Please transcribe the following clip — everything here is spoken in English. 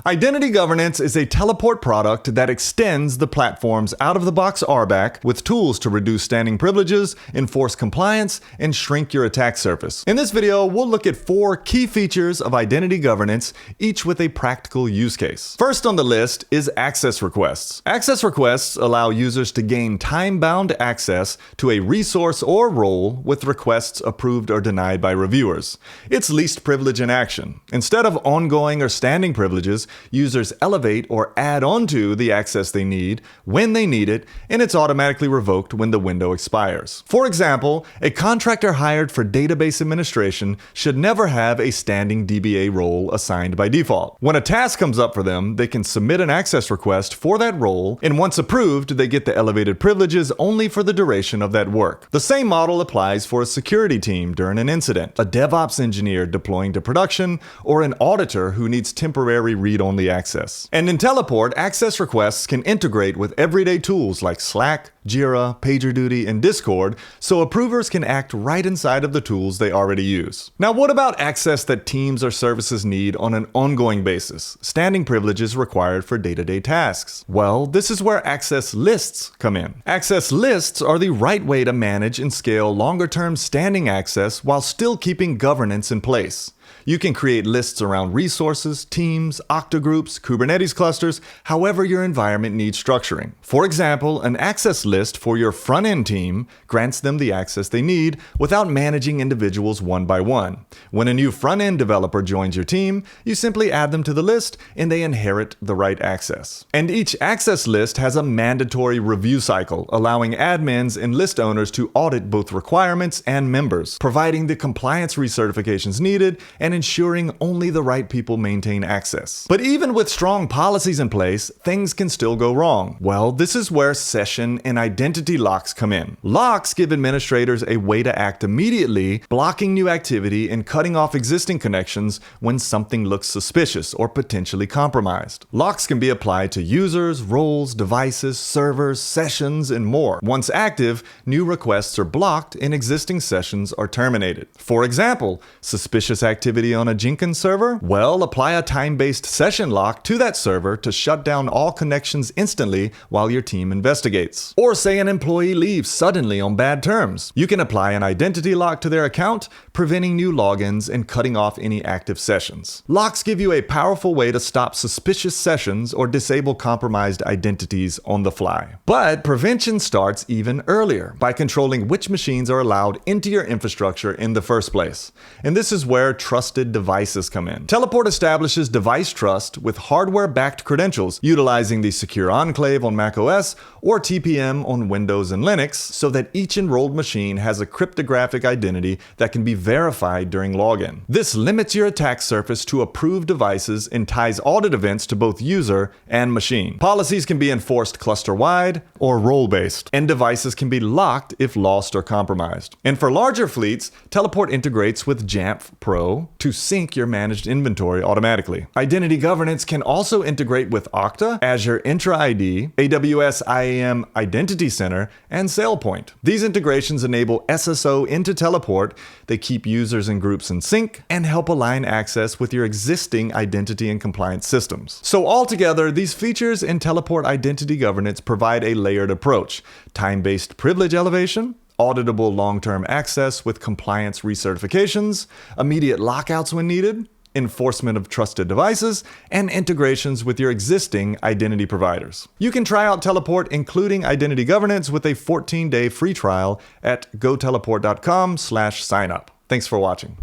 Identity governance is a Teleport product that extends the platform's out-of-the-box RBAC with tools to reduce standing privileges, enforce compliance, and shrink your attack surface. In this video, we'll look at 4 key features of identity governance, each with a practical use case. First on the list is access requests. Access requests allow users to gain time-bound access to a resource or role with requests approved or denied by reviewers. It's least privilege in action. Instead of ongoing or standing privileges, users elevate or add onto the access they need when they need it, and it's automatically revoked when the window expires. For example, a contractor hired for database administration should never have a standing DBA role assigned by default. When a task comes up for them, they can submit an access request for that role, and once approved, they get the elevated privileges only for the duration of that work. The same model applies for a security team during an incident, a DevOps engineer deploying to production, or an auditor who needs temporary read-only access. And in Teleport, access requests can integrate with everyday tools like Slack, Jira, PagerDuty, and Discord, so approvers can act right inside of the tools they already use. Now, what about access that teams or services need on an ongoing basis? Standing privileges required for day-to-day tasks. Well, this is where access lists come in. Access lists are the right way to manage and scale longer-term standing access while still keeping governance in place. You can create lists around resources, teams, octogroups, Kubernetes clusters, however your environment needs structuring. For example, an access list for your front-end team grants them the access they need without managing individuals one by one. When a new front-end developer joins your team, you simply add them to the list and they inherit the right access. And each access list has a mandatory review cycle, allowing admins and list owners to audit both requirements and members, providing the compliance recertifications needed and ensuring only the right people maintain access. But even with strong policies in place, things can still go wrong. Well, this is where session and identity locks come in. Locks give administrators a way to act immediately, blocking new activity and cutting off existing connections when something looks suspicious or potentially compromised. Locks can be applied to users, roles, devices, servers, sessions, and more. Once active, new requests are blocked and existing sessions are terminated. For example, suspicious activity on a Jenkins server? Well, apply a time-based session lock to that server to shut down all connections instantly while your team investigates. Or say an employee leaves suddenly on bad terms. You can apply an identity lock to their account, preventing new logins and cutting off any active sessions. Locks give you a powerful way to stop suspicious sessions or disable compromised identities on the fly. But prevention starts even earlier by controlling which machines are allowed into your infrastructure in the first place. And this is where trusted devices come in. Teleport establishes device trust with hardware-backed credentials, utilizing the Secure Enclave on macOS or TPM on Windows and Linux, so that each enrolled machine has a cryptographic identity that can be verified during login. This limits your attack surface to approved devices and ties audit events to both user and machine. Policies can be enforced cluster-wide or role-based, and devices can be locked if lost or compromised. And for larger fleets, Teleport integrates with Jamf Pro to sync your managed inventory automatically. Identity governance can also integrate with Okta, Azure Entra ID, AWS IAM Identity Center, and SailPoint. These integrations enable SSO into Teleport. They keep users and groups in sync and help align access with your existing identity and compliance systems. So altogether, these features in Teleport identity governance provide a layered approach: time-based privilege elevation, auditable long-term access with compliance recertifications, immediate lockouts when needed, enforcement of trusted devices, and integrations with your existing identity providers. You can try out Teleport, including identity governance, with a 14-day free trial at goteleport.com/signup. Thanks for watching.